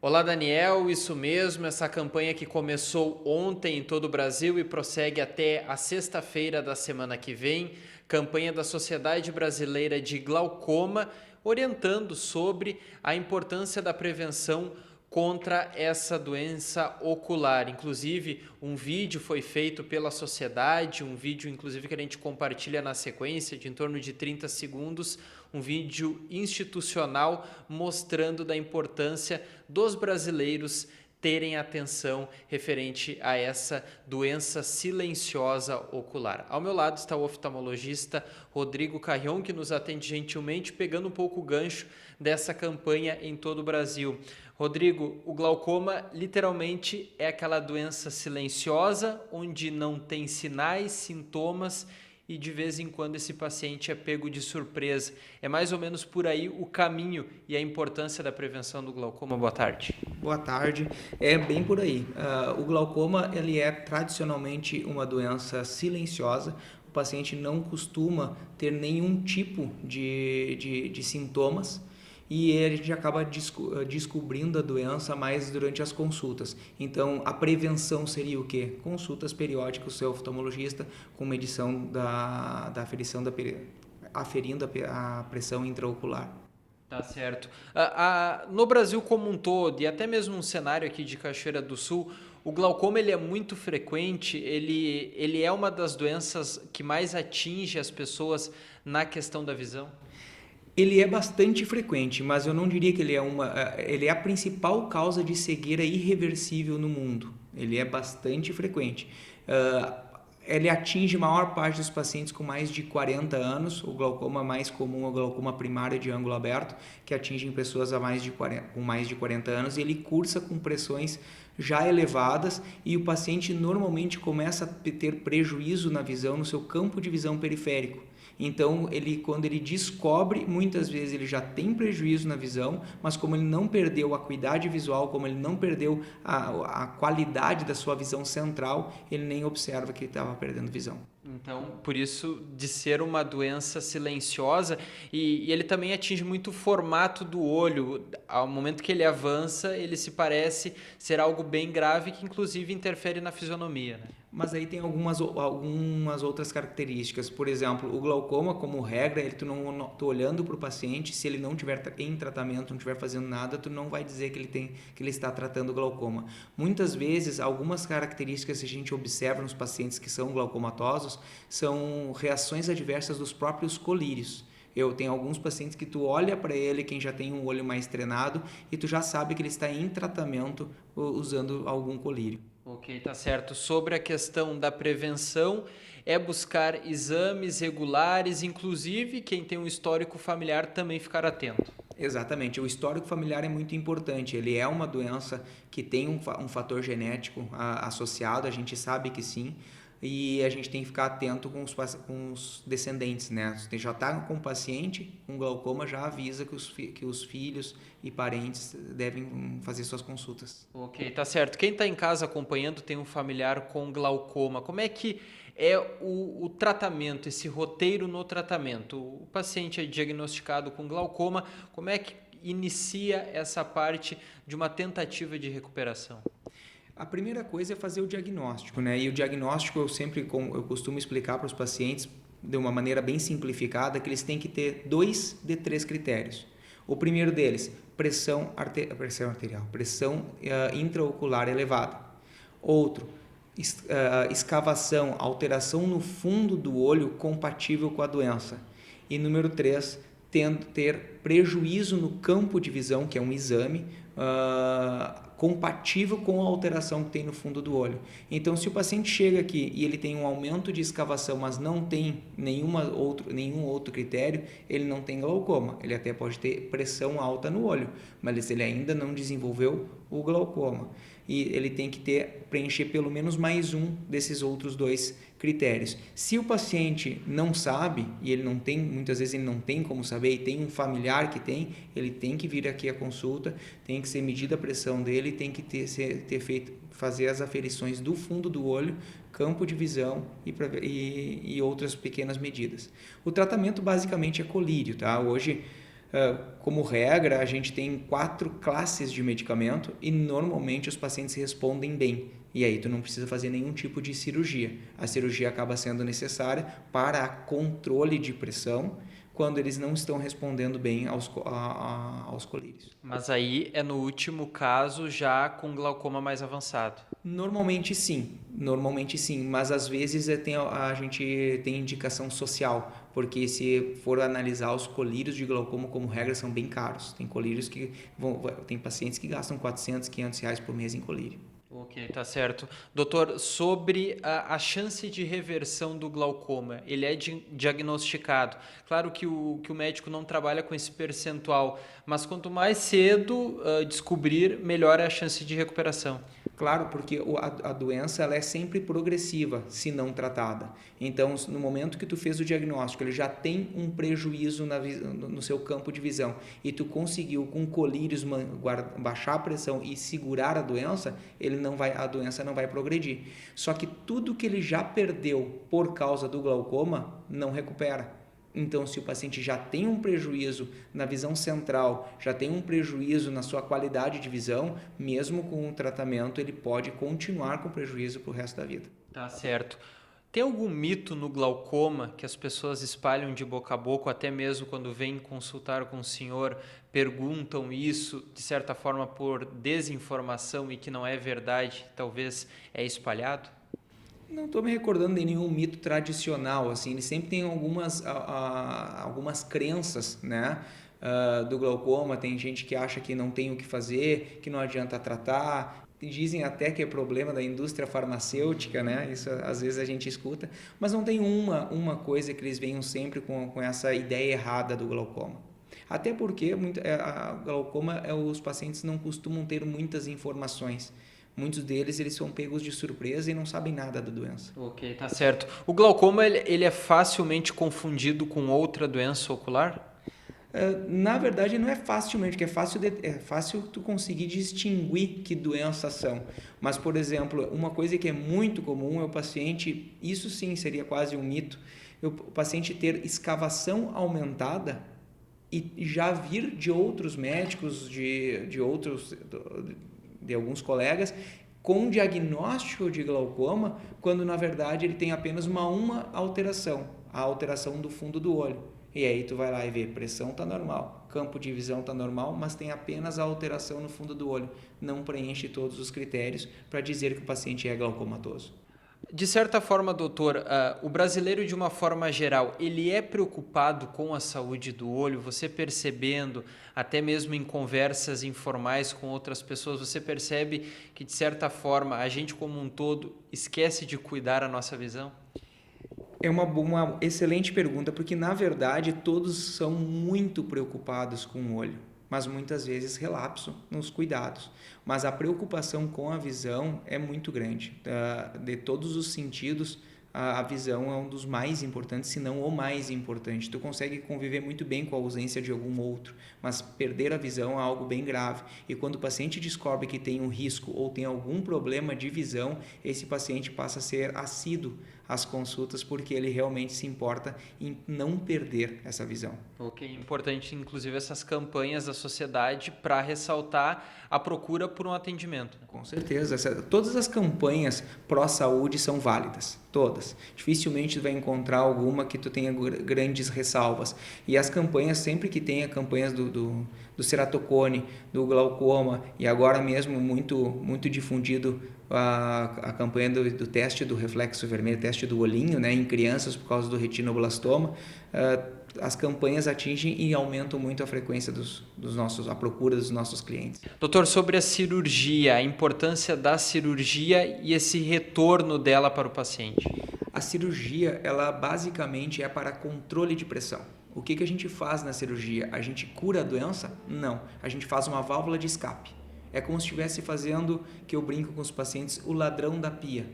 Olá, Daniel. Isso mesmo, essa campanha que começou ontem em todo o Brasil e prossegue até a sexta-feira da semana que vem, campanha da Sociedade Brasileira de Glaucoma, orientando sobre a importância da prevenção contra essa doença ocular. Inclusive, um vídeo foi feito pela sociedade, um vídeo inclusive que a gente compartilha na sequência de em torno de 30 segundos, um vídeo institucional mostrando da importância dos brasileiros terem atenção referente a essa doença silenciosa ocular. Ao meu lado está o oftalmologista Rodrigo Carrion, que nos atende gentilmente, pegando um pouco o gancho dessa campanha em todo o Brasil. Rodrigo, o glaucoma literalmente é aquela doença silenciosa, onde não tem sinais, sintomas e de vez em quando esse paciente é pego de surpresa. É mais ou menos por aí o caminho e a importância da prevenção do glaucoma. Boa tarde. Boa tarde. É bem por aí. O glaucoma ele é tradicionalmente uma doença silenciosa. O paciente não costuma ter nenhum tipo de sintomas e a gente acaba descobrindo a doença mais durante as consultas. Então, a prevenção seria o quê? Consultas periódicas com o seu oftalmologista com medição da aferição aferindo a pressão intraocular. Tá certo. No Brasil como um todo, e até mesmo um cenário aqui de Cachoeira do Sul, o glaucoma ele é muito frequente, ele é uma das doenças que mais atinge as pessoas na questão da visão? Ele é bastante frequente, mas eu não diria que ele é a principal causa de cegueira irreversível no mundo. Ele é bastante frequente. Ele atinge a maior parte dos pacientes com mais de 40 anos. O glaucoma mais comum é o glaucoma primário de ângulo aberto, que atinge pessoas com mais de 40 anos, e ele cursa com pressões já elevadas e o paciente normalmente começa a ter prejuízo na visão, no seu campo de visão periférico. Então, quando ele descobre, muitas vezes ele já tem prejuízo na visão, mas como ele não perdeu a acuidade visual, como ele não perdeu a qualidade da sua visão central, ele nem observa que ele estava perdendo visão. Então, por isso de ser uma doença silenciosa e ele também atinge muito o formato do olho. Ao momento que ele avança, ele se parece ser algo bem grave que inclusive interfere na fisionomia, né? Mas aí tem algumas outras características. Por exemplo, o glaucoma, como regra, tu olhando para o paciente, se ele não estiver em tratamento, não estiver fazendo nada, tu não vai dizer que ele está tratando glaucoma. Muitas vezes, algumas características que a gente observa nos pacientes que são glaucomatosos são reações adversas dos próprios colírios. Eu tenho alguns pacientes que tu olha para ele, quem já tem um olho mais treinado, e tu já sabe que ele está em tratamento usando algum colírio. Ok, tá certo. Sobre a questão da prevenção, é buscar exames regulares, inclusive quem tem um histórico familiar também ficar atento. Exatamente, o histórico familiar é muito importante. Ele é uma doença que tem um fator genético associado, a gente sabe que sim, e a gente tem que ficar atento com os descendentes, né? Você já está com o paciente com glaucoma, já avisa que os filhos e parentes devem fazer suas consultas. Ok, tá certo. Quem está em casa acompanhando tem um familiar com glaucoma. Como é que é o tratamento, esse roteiro no tratamento? O paciente é diagnosticado com glaucoma, como é que inicia essa parte de uma tentativa de recuperação? A primeira coisa é fazer o diagnóstico, né? E o diagnóstico eu costumo explicar para os pacientes de uma maneira bem simplificada que eles têm que ter 2 de 3 critérios. O primeiro deles, pressão arterial, pressão intraocular elevada. Outro, escavação, alteração no fundo do olho compatível com a doença. E número 3, ter prejuízo no campo de visão, que é um exame, compatível com a alteração que tem no fundo do olho. Então, se o paciente chega aqui e ele tem um aumento de escavação, mas não tem nenhum outro critério, ele não tem glaucoma. Ele até pode ter pressão alta no olho, mas ele ainda não desenvolveu o glaucoma. E ele tem que preencher pelo menos mais um desses outros 2 critérios. Se o paciente não sabe, e ele não tem, muitas vezes ele não tem como saber, e tem um familiar que tem, ele tem que vir aqui à consulta, tem que ser medida a pressão dele, tem que fazer as aferições do fundo do olho, campo de visão e outras pequenas medidas. O tratamento basicamente é colírio, tá? Hoje Como regra, a gente tem 4 classes de medicamento e normalmente os pacientes respondem bem. E aí tu não precisa fazer nenhum tipo de cirurgia. A cirurgia acaba sendo necessária para controle de pressão quando eles não estão respondendo bem aos colírios. Mas aí é no último caso já com glaucoma mais avançado. Normalmente sim, mas às vezes a gente tem indicação social, porque se for analisar os colírios de glaucoma, como regra, são bem caros. Tem colírios tem pacientes que gastam 400, 500 reais por mês em colírio. Ok, tá certo. Doutor, sobre a chance de reversão do glaucoma, ele é diagnosticado. Claro que o médico não trabalha com esse percentual, mas quanto mais cedo descobrir, melhor é a chance de recuperação. Claro, porque a doença ela é sempre progressiva, se não tratada. Então, no momento que tu fez o diagnóstico, ele já tem um prejuízo no seu campo de visão e tu conseguiu com colírios baixar a pressão e segurar a doença, a doença não vai progredir. Só que tudo que ele já perdeu por causa do glaucoma, não recupera. Então, se o paciente já tem um prejuízo na visão central, já tem um prejuízo na sua qualidade de visão, mesmo com o tratamento, ele pode continuar com prejuízo para o resto da vida. Tá certo. Tem algum mito no glaucoma que as pessoas espalham de boca a boca, até mesmo quando vêm consultar com o senhor, perguntam isso, de certa forma, por desinformação e que não é verdade, talvez é espalhado? Não estou me recordando de nenhum mito tradicional, assim, ele sempre tem algumas crenças, né, do glaucoma. Tem gente que acha que não tem o que fazer, que não adianta tratar, dizem até que é problema da indústria farmacêutica, né, isso às vezes a gente escuta, mas não tem uma coisa que eles venham sempre com essa ideia errada do glaucoma. Até porque a glaucoma, os pacientes não costumam ter muitas informações. Muitos deles eles são pegos de surpresa e não sabem nada da doença. Ok, tá certo. O glaucoma ele é facilmente confundido com outra doença ocular? Na verdade, não é facilmente, porque é fácil tu conseguir distinguir que doenças são. Mas, por exemplo, uma coisa que é muito comum é o paciente, isso sim seria quase um mito, o paciente ter escavação aumentada e já vir de outros médicos, de alguns colegas, com diagnóstico de glaucoma, quando na verdade ele tem apenas uma alteração, a alteração do fundo do olho. E aí tu vai lá e vê, pressão está normal, campo de visão está normal, mas tem apenas a alteração no fundo do olho. Não preenche todos os critérios para dizer que o paciente é glaucomatoso. De certa forma, doutor, o brasileiro, de uma forma geral, ele é preocupado com a saúde do olho? Você percebendo, até mesmo em conversas informais com outras pessoas, você percebe que, de certa forma, a gente como um todo esquece de cuidar a nossa visão? É uma excelente pergunta, porque, na verdade, todos são muito preocupados com o olho, mas muitas vezes relapsam nos cuidados. Mas a preocupação com a visão é muito grande. De todos os sentidos, a visão é um dos mais importantes, se não o mais importante. Tu consegue conviver muito bem com a ausência de algum outro, mas perder a visão é algo bem grave. E quando o paciente descobre que tem um risco ou tem algum problema de visão, esse paciente passa a ser assíduo às consultas, porque ele realmente se importa em não perder essa visão. Ok, importante inclusive essas campanhas da sociedade para ressaltar a procura por um atendimento. Com certeza, todas as campanhas pró-saúde são válidas, todas. Dificilmente tu vai encontrar alguma que tu tenha grandes ressalvas. E as campanhas, sempre que tenha campanhas do ceratocone, do glaucoma, e agora mesmo muito difundido a campanha do teste do reflexo vermelho, teste do olhinho, né, em crianças por causa do retinoblastoma, as campanhas atingem e aumentam muito a frequência a procura dos nossos clientes. Doutor, sobre a cirurgia, a importância da cirurgia e esse retorno dela para o paciente. A cirurgia, ela basicamente é para controle de pressão. O que a gente faz na cirurgia? A gente cura a doença? Não. A gente faz uma válvula de escape. É como se estivesse fazendo, que eu brinco com os pacientes, o ladrão da pia.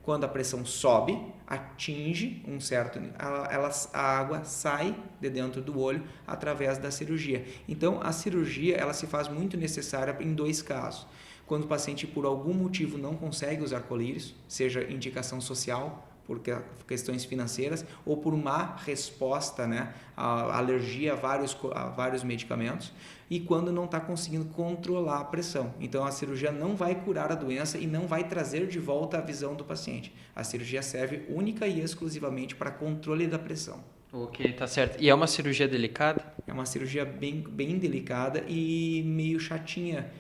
Quando a pressão sobe, atinge um certo... A água sai de dentro do olho através da cirurgia. Então, a cirurgia ela se faz muito necessária em 2 casos. Quando o paciente, por algum motivo, não consegue usar colírios, seja indicação social, por questões financeiras ou por má resposta, né, a alergia a vários medicamentos, e quando não está conseguindo controlar a pressão. Então a cirurgia não vai curar a doença e não vai trazer de volta a visão do paciente. A cirurgia serve única e exclusivamente para controle da pressão. Ok, tá certo. E é uma cirurgia delicada? É uma cirurgia bem delicada e meio chatinha,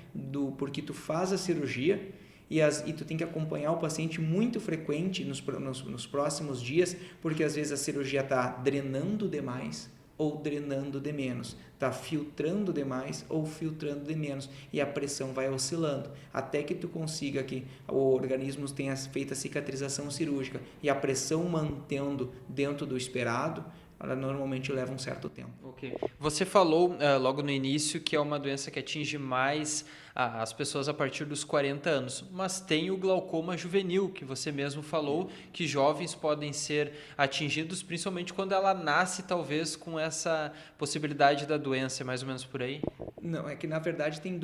porque tu faz a cirurgia e tu tem que acompanhar o paciente muito frequente nos próximos dias, porque às vezes a cirurgia está drenando demais ou drenando de menos, está filtrando demais ou filtrando de menos, e a pressão vai oscilando, até que tu consiga que o organismo tenha feito a cicatrização cirúrgica e a pressão mantendo dentro do esperado, ela normalmente leva um certo tempo. Ok. Você falou logo no início que é uma doença que atinge mais as pessoas a partir dos 40 anos, mas tem o glaucoma juvenil, que você mesmo falou, que jovens podem ser atingidos, principalmente quando ela nasce, talvez, com essa possibilidade da doença, é mais ou menos por aí? Não, é que na verdade tem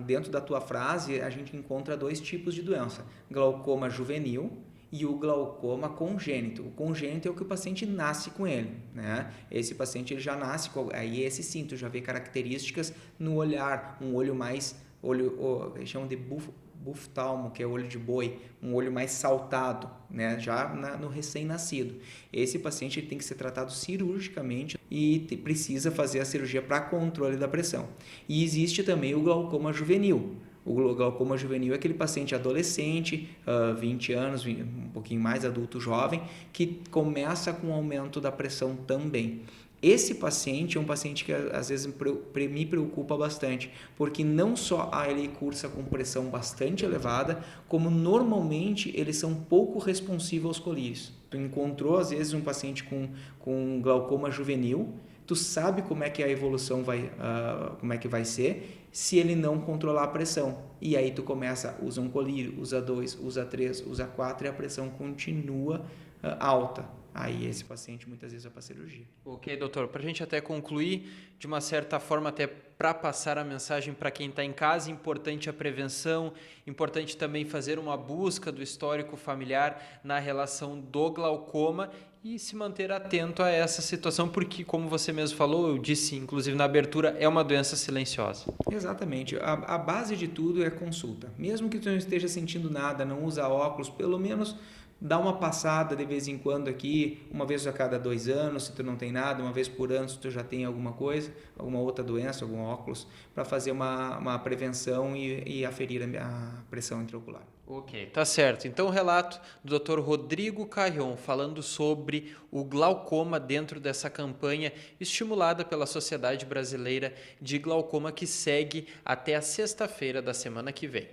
dentro da tua frase a gente encontra 2 tipos de doença: glaucoma juvenil e o glaucoma congênito. O congênito é o que o paciente nasce com ele, né? Esse paciente ele já nasce com, aí esse sim, tu já vê características no olhar, um olho mais, eles chamam de buftalmo, que é olho de boi, um olho mais saltado, né? Já no recém-nascido. Esse paciente tem que ser tratado cirurgicamente e precisa fazer a cirurgia para controle da pressão. E existe também o glaucoma juvenil. O glaucoma juvenil é aquele paciente adolescente, 20 anos, um pouquinho mais adulto jovem, que começa com o aumento da pressão também. Esse paciente é um paciente que às vezes me preocupa bastante, porque não só ele cursa com pressão bastante elevada, como normalmente eles são pouco responsivos aos colírios. Tu encontrou às vezes um paciente com glaucoma juvenil, tu sabe como é que a evolução como é que vai ser, se ele não controlar a pressão. E aí tu usa um colírio, usa 2, usa 3, usa 4 e a pressão continua alta. Aí esse paciente muitas vezes vai para cirurgia. Ok, doutor. Para a gente até concluir, de uma certa forma, até para passar a mensagem para quem está em casa, importante a prevenção, importante também fazer uma busca do histórico familiar na relação do glaucoma e se manter atento a essa situação, porque, como você mesmo falou, eu disse, inclusive na abertura, é uma doença silenciosa. Exatamente. A base de tudo é consulta. Mesmo que tu não esteja sentindo nada, não usa óculos, pelo menos dá uma passada de vez em quando aqui, uma vez a cada 2 anos, se tu não tem nada, uma vez por ano, se tu já tem alguma coisa, alguma outra doença, algum óculos, para fazer uma prevenção e aferir a pressão intraocular. Ok, tá certo. Então o relato do Dr. Rodrigo Carrion falando sobre o glaucoma dentro dessa campanha estimulada pela Sociedade Brasileira de Glaucoma, que segue até a sexta-feira da semana que vem.